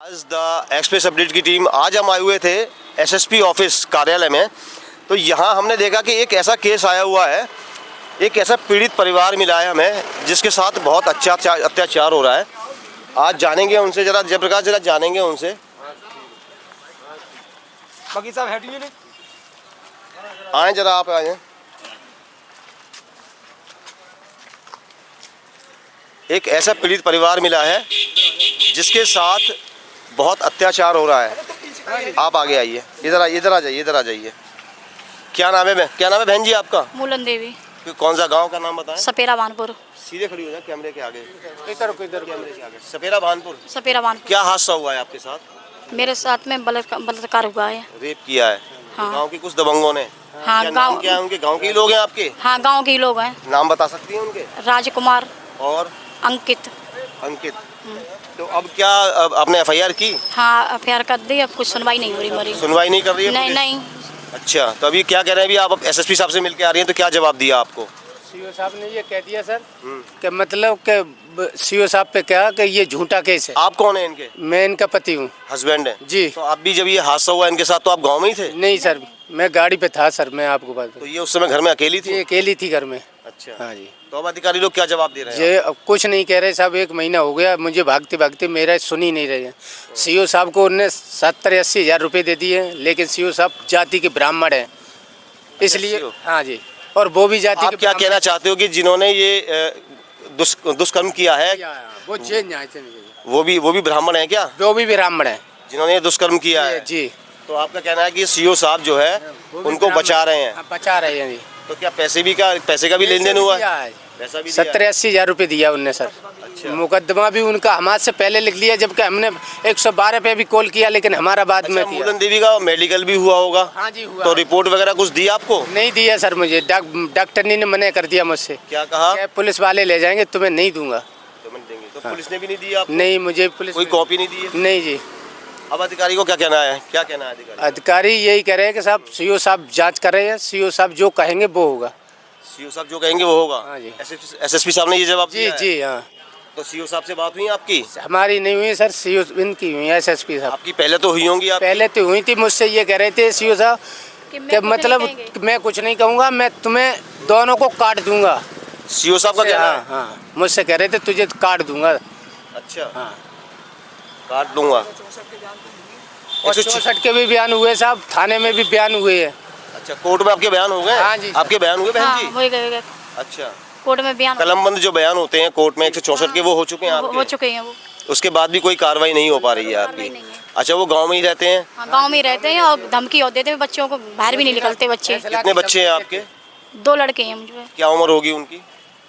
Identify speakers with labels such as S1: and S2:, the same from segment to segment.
S1: आज the express update की team आज हम आए हुए थे एसएसपी ऑफिस कार्यालय में। तो यहाँ हमने देखा कि एक ऐसा केस आया हुआ है, एक ऐसा पीड़ित परिवार मिला है हमें जिसके साथ बहुत अत्याचार हो रहा है। आज जानेंगे उनसे, जरा जयप्रकाश जरा जानेंगे उनसे।
S2: बाकी साहब हटिए नहीं,
S1: आए जरा, आप आए। एक ऐसा पीड़ित परिवार मिला है जिसके साथ बहुत अत्याचार हो रहा है। आप आगे आइए, इधर आ जाइए। क्या नाम है बहन जी आपका?
S3: मूलन देवी।
S1: कौन सा गांव का नाम बताएं?
S3: सपेरा भानपुर।
S1: सीधे खड़ी हो जाए कैमरे के आगे।
S2: इधर
S1: कैमरे के आगे। सपेरा भानपुर।
S3: सपेरा भानपुर।
S1: क्या हादसा हुआ है आपके साथ?
S3: मेरे साथ में बलात्कार हुआ है।
S1: रेप किया है?
S3: हाँ।
S1: गांव के कुछ दबंगों ने?
S3: हाँ,
S1: क्या नाम क्या है उनके? गांव के ही लोग हैं आपके?
S3: हाँ, गांव के ही लोग हैं।
S1: नाम बता सकती हैं उनके?
S3: राजकुमार
S1: और
S3: अंकित।
S1: तो अब क्या, अब आपने एफआईआर की?
S3: हाँ, एफआईआर कर दी। अब कुछ सुनवाई नहीं हो रही हमारी।
S1: सुनवाई नहीं कर रही है पुलिस?
S3: नहीं।
S1: अच्छा, तो अभी क्या कह रहे हैं? अभी आप एसएसपी साहब से मिलके आ रही हैं, तो क्या जवाब दिया आपको?
S2: सीओ साहब ने ये कह दिया सर कि मतलब कि सीओ साहब पे क्या कि ये झूठा केस है।
S1: आप कौन है इनके?
S2: मैं इनका पति हूँ।
S1: हस्बैंड है
S2: जी।
S1: तो आप भी जब ये हादसा हुआ इनके साथ तो आप गांव में ही थे?
S2: नहीं सर, मैं गाड़ी पे था सर, मैं आपको बात
S1: तो ये उस समय घर में अकेली थी?
S2: ये अकेली थी घर में।
S1: अच्छा।
S2: हाँ जी।
S1: तो अब अधिकारी लोग क्या जवाब दे रहे हैं?
S2: ये अब कुछ नहीं कह रहे साहब, 1 महीना हो गया मुझे भागते मेरा सुन ही नहीं रहे। सीओ साहब को उन्होंने 70-80 हज़ार रुपये दे दिए, लेकिन सीओ साहब जाति के ब्राह्मण हैं, इसलिए। हाँ जी, और वो भी जाति
S1: आप क्या कहना चाहते हो कि जिन्होंने ये दुष्कर्म किया है
S2: वो जेल जाए थे?
S1: वो भी ब्राह्मण है क्या?
S2: वो भी ब्राह्मण है
S1: जिन्होंने ये दुष्कर्म किया है?
S2: जी।
S1: तो आपका कहना है कि सीओ साहब जो है उनको बचा रहे हैं?
S2: बचा रहे हैं जी।
S1: तो क्या पैसे का भी लेन देन हुआ है? पैसा भी
S2: 70-80 हज़ार रुपये दिया उनने सर।
S1: अच्छा।
S2: मुकदमा भी उनका हमारे से पहले लिख लिया, जबकि हमने 112 पे भी कॉल किया, लेकिन हमारा बाद में किया।
S1: मूलन देवी का मेडिकल भी हुआ होगा?
S2: हाँ जी हुआ।
S1: तो रिपोर्ट वगैरह कुछ दी आपको?
S2: नहीं दिया सर मुझे, डॉक्टर ने मना कर दिया मुझसे।
S1: क्या कहा?
S2: पुलिस वाले ले जाएंगे, तुम्हें नहीं दूंगा।
S1: तो पुलिस ने भी नहीं दी आपको?
S2: नहीं, मुझे पुलिस
S1: कोई कॉपी नहीं दी है?
S2: नहीं जी।
S1: अब अधिकारी को क्या कहना है?
S2: अधिकारी यही कह रहे हैं कि साहब सीओ साहब जांच कर रहे हैं, सीओ साहब जो कहेंगे वो होगा।
S1: सीओ साहब जो कहेंगे वो होगा?
S2: हाँ जी।
S1: एसएसपी साहब ने ये जवाब दिया है?
S2: जी हाँ।
S1: तो सीओ साहब से बात हुई आपकी?
S2: हमारी नहीं हुई सर, सीओ इनकी हुई, एसएसपी साहब।
S1: आपकी पहले तो हुई होंगी?
S2: पहले तो हुई थी, मुझसे ये कह रहे थे सीओ साहब कि मतलब मैं कुछ नहीं कहूँगा, मैं तुम्हें दोनों को काट दूंगा।
S1: सीओ साहब का कहना है?
S2: हाँ, मुझसे कह रहे थे तुझे काट दूंगा।
S1: अच्छा।
S2: हाँ,
S1: काट दूंगा।
S2: और 64 के भी बयान हुए साहब, थाने में भी बयान हुए हैं।
S1: अच्छा, कोर्ट में आपके बयान हो गए?
S2: हाँ जी।
S1: आपके बयान हुए बहन जी?
S3: हो गए।
S1: अच्छा,
S3: कोर्ट में बयान
S1: कलमबंद जो बयान होते हैं कोर्ट में 164 के, वो हो चुके हैं आपके?
S3: हो चुके हैं वो।
S1: उसके बाद भी कोई कार्रवाई नहीं हो पा रही है आपकी? अच्छा, वो गांव में ही रहते हैं?
S3: हाँ, गांव में ही रहते हैं और धमकी और देते हैं बच्चों को, बाहर भी नहीं निकलते बच्चे।
S1: कितने बच्चे हैं आपके?
S3: 2 लड़के हैं मुझे।
S1: क्या उम्र होगी उनकी?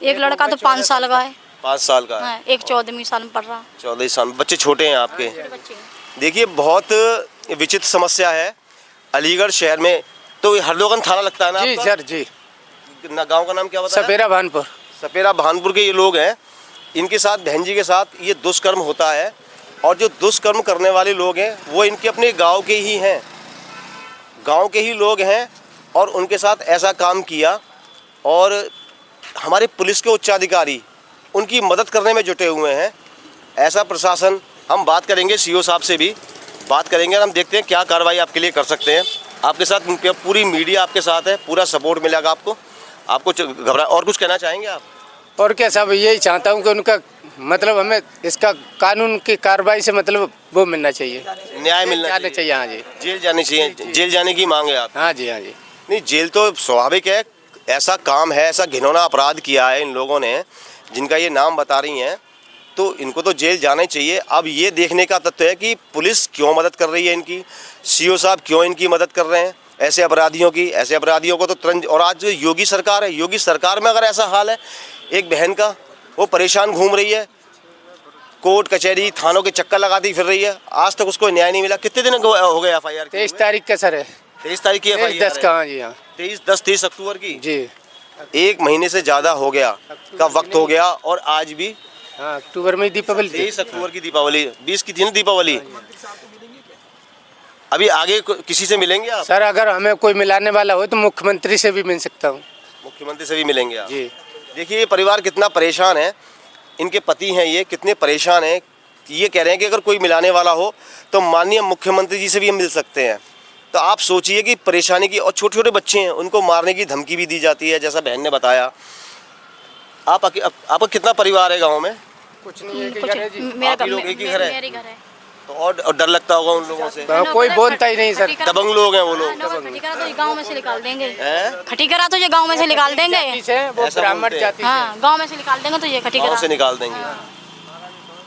S3: एक लड़का तो 5 साल का है।
S1: 5 साल का है?
S3: हाँ, एक 14वीं साल में पढ़ रहा।
S1: 14 साल। बच्चे छोटे हैं आपके?
S3: बच्चे हैं।
S1: देखिए, बहुत विचित्र समस्या है अलीगढ़ शहर में। तो हरदोगन थाना लगता है ना
S2: जी
S1: आपका?
S2: सर जी।
S1: गांव का नाम क्या बताया?
S2: सपेरा भानपुर।
S1: सपेरा भानपुर के ये लोग हैं, इनके साथ बहन जी के साथ ये दुष्कर्म होता है। और जो दुष्कर्म करने वाले लोग हैं वो इनके अपने गांव के ही हैं, गांव के ही लोग हैं, और उनके साथ ऐसा काम किया। और हमारे पुलिस के उच्चाधिकारी उनकी मदद करने में जुटे हुए हैं। ऐसा प्रशासन, हम बात करेंगे सीओ साहब से भी बात करेंगे और हम देखते हैं क्या कार्रवाई आपके लिए कर सकते हैं। आपके साथ पूरी मीडिया आपके साथ है, पूरा सपोर्ट मिलेगा आपको घबरा। और कुछ कहना चाहेंगे आप?
S2: और क्या साहब, यही चाहता हूँ कि उनका मतलब हमें इसका कानून की कार्रवाई से मतलब वो मिलना चाहिए,
S1: न्याय मिलना चाहिए।
S2: हाँ जी,
S1: जेल जानी चाहिए। जेल जाने की मांग है आप?
S2: हाँ जी, हाँ जी।
S1: नहीं, जेल तो स्वाभाविक है। ऐसा काम है, ऐसा घिनौना अपराध किया है इन लोगों ने, जिनका ये नाम बता रही हैं, तो इनको तो जेल जाना ही चाहिए। अब ये देखने का तथ्य है कि पुलिस क्यों मदद कर रही है इनकी, सीओ साहब क्यों इनकी मदद कर रहे हैं ऐसे अपराधियों की। ऐसे अपराधियों को तो तुरंत, और आज जो योगी सरकार है, योगी सरकार में अगर ऐसा हाल है, एक बहन का वो परेशान घूम रही है, कोर्ट कचहरी थानों के चक्कर लगाती फिर रही है, आज तक उसको न्याय नहीं मिला। कितने दिन हो गए एफआईआर?
S2: 23 तारीख का सर है।
S1: 23 तारीख की एफआईआर?
S2: 10 का। हाँ जी, हाँ।
S1: 23 अक्टूबर की
S2: जी।
S1: 1 महीने से ज़्यादा हो गया का वक्त हो गया। और आज भी
S2: हाँ, अक्टूबर में दीपावली।
S1: 23 अक्टूबर की दीपावली, 20 की थी ना दीपावली। अभी आगे किसी से मिलेंगे आप?
S2: सर अगर हमें कोई मिलाने वाला हो तो मुख्यमंत्री से भी मिल सकता हूँ।
S1: मुख्यमंत्री से भी मिलेंगे आप?
S2: जी।
S1: देखिए, ये परिवार कितना परेशान है, इनके पति हैं ये कितने परेशान हैं ये कह रहे हैं कि अगर कोई मिलाने वाला हो तो माननीय मुख्यमंत्री जी से भी हम मिल सकते हैं। तो आप सोचिए कि परेशानी की, और छोटे छोटे बच्चे हैं उनको मारने की धमकी भी दी जाती है, जैसा बहन ने बताया। आपका कितना परिवार है गाँव में?
S2: कुछ नहीं है कि घर है जी।
S1: आप ही लोग एक ही घर है?
S3: मेरे घर है।
S1: तो और डर लगता होगा उन लोगों से?
S2: कोई बोलता ही नहीं सर।
S1: दबंग लोग हैं वो लोग।
S3: खटी करा तो गाँव में से निकाल देंगे।
S1: हैं?
S3: खटी करा तो ये गाँव में से निकाल देंगे।
S2: वो
S1: ऐसा
S2: ब्राह्मण
S1: बोलते हैं।
S2: जाति से।
S3: हाँ, गाँव में से निकाल देंगे तो ये खटी
S1: गाँव
S3: करा
S1: से निकाल देंगे।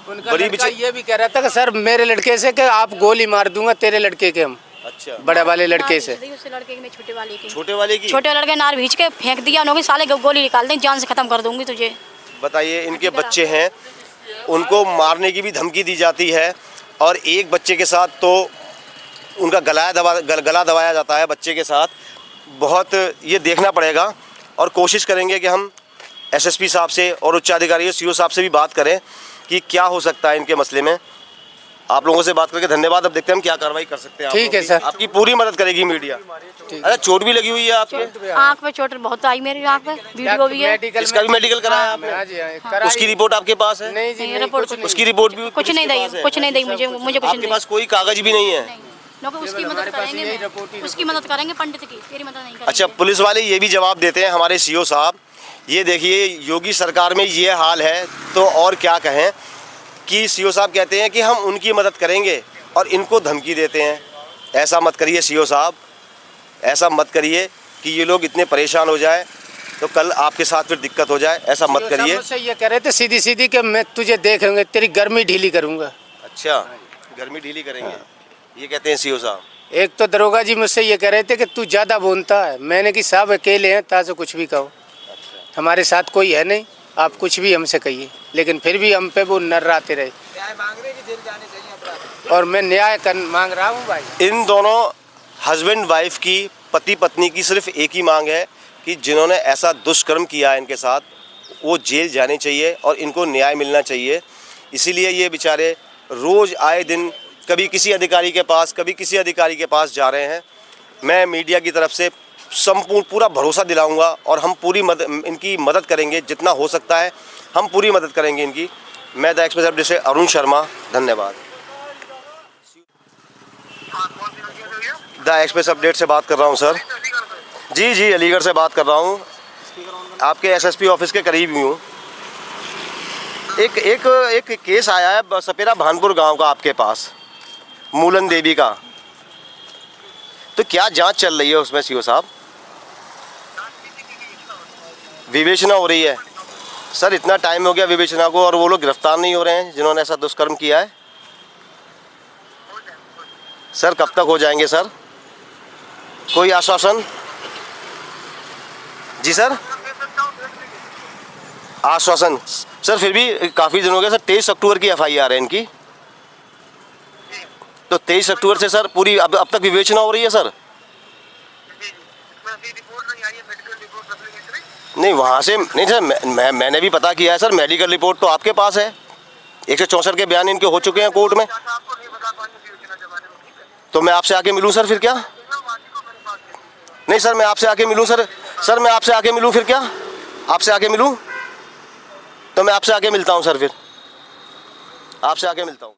S2: उनका
S1: बड़ी
S2: लड़का ये भी कह रहा था कि सर मेरे लड़के से कि आप गोली मार दूंगा तेरे लड़के के हम।
S1: अच्छा,
S2: बड़े वाले लड़के से।
S3: उस लड़के की, छोटे वाले की।
S1: छोटे वाले की?
S3: छोटे लड़के नार भींच के फेंक दिया उन्होंने, साले गोली निकाल दें, जान से खत्म कर दूंगी तुझे।
S1: बताइए, इनके बच्चे हैं, उनको मारने की भी धमकी दी जाती है, और एक बच्चे के साथ तो उनका गला दबाया जाता है बच्चे के साथ। बहुत ये देखना पड़ेगा, और कोशिश करेंगे कि हम एसएसपी साहब से और उच्चाधिकारियों सीओ साहब से भी बात करें कि क्या हो सकता है इनके मसले में। आप लोगों से बात करके धन्यवाद। अब देखते हैं हम क्या कार्रवाई कर सकते हैं।
S2: ठीक है सर।
S1: आपकी पूरी मदद करेगी मीडिया। अच्छा, चोट भी लगी हुई है आपके?
S3: आँख पे चोट बहुत आई मेरी, आँख पे वीडियो भी है।
S1: इसका भी मेडिकल कराया आपने?
S2: हाँ जी, हाँ,
S1: उसकी रिपोर्ट आपके पास है?
S2: नहीं जी,
S3: नहीं,
S2: नहीं,
S3: रिपोर्ट
S2: कुछ नहीं।
S1: उसकी रिपोर्ट भी
S3: कुछ नहीं दी, कुछ नहीं दी मुझे कुछ
S1: आपके
S3: नहीं
S1: पास कोई कागज भी नहीं है?
S3: दी। उसकी मदद करेंगे, उसकी मदद करेंगे पंडित की, तेरी मदद नहीं करेंगे।
S1: अच्छा, पुलिस वाले ये भी जवाब देते हैं हमारे सीओ साहब। ये देखिए, योगी सरकार में ये हाल है तो और क्या कहें, कि सीओ साहब कहते हैं कि हम उनकी मदद करेंगे और इनको धमकी देते हैं। ऐसा मत करिए सीओ साहब, ऐसा मत करिए कि ये लोग इतने परेशान हो जाए तो कल आपके साथ फिर दिक्कत हो जाए। ऐसा मत करिए।
S2: मुझसे ये कह रहे थे सीधी सीधी कि मैं तुझे देखेंगे, तेरी गर्मी ढीली करूंगा।
S1: अच्छा, गर्मी ढीली करेंगे, ये कहते हैं सीओ साहब।
S2: एक तो दरोगा जी मुझसे ये कह रहे थे कि तू ज़्यादा बोलता है। मैंने कि साहब अकेले हैं, ताज़ा कुछ भी कहो, हमारे साथ कोई है नहीं, आप कुछ भी हमसे कहिए। लेकिन फिर भी हम पे वो नर्राते रहे, और मैं न्याय मांग रहा हूँ भाई।
S1: इन दोनों हस्बैंड वाइफ की, पति पत्नी की सिर्फ एक ही मांग है कि जिन्होंने ऐसा दुष्कर्म किया है इनके साथ, वो जेल जाने चाहिए और इनको न्याय मिलना चाहिए। इसीलिए ये बेचारे रोज़ आए दिन कभी किसी अधिकारी के पास, कभी किसी अधिकारी के पास जा रहे हैं। मैं मीडिया की तरफ से संपूर्ण पूरा भरोसा दिलाऊंगा, और हम पूरी इनकी मदद करेंगे, जितना हो सकता है हम पूरी मदद करेंगे इनकी। मैं द एक्सप्रेस अपडेट से अरुण शर्मा, धन्यवाद। द एक्सप्रेस अपडेट से बात कर रहा हूं सर। जी, अलीगढ़ से बात कर रहा हूं, आपके एसएसपी ऑफिस के करीब ही हूं। एक केस आया है सपेरा भानपुर गांव का आपके पास, मूलन देवी का। तो क्या जांच चल रही है उसमें सीओ साहब? विवेचना हो रही है सर। इतना टाइम हो गया विवेचना को और वो लोग गिरफ्तार नहीं हो रहे हैं जिन्होंने ऐसा दुष्कर्म किया है। सर कब तक हो जाएंगे सर? कोई आश्वासन? जी सर, आश्वासन सर। फिर भी काफ़ी दिन हो गया सर। 23 अक्टूबर की FIR है इनकी, तो 23 अक्टूबर से सर पूरी अब तक विवेचना हो रही है सर। नहीं, वहाँ से नहीं सर, मैंने भी पता किया है सर। मेडिकल रिपोर्ट तो आपके पास है, 164 के बयान इनके हो चुके हैं कोर्ट में। तो मैं आपसे आके मिलूँ सर फिर क्या? नहीं सर, मैं आपसे आके मिलूँ सर मैं आपसे आके मिलूँ फिर क्या? आपसे आके मिलूँ? तो मैं आपसे आके मिलता हूँ सर, फिर आपसे आके मिलता हूँ।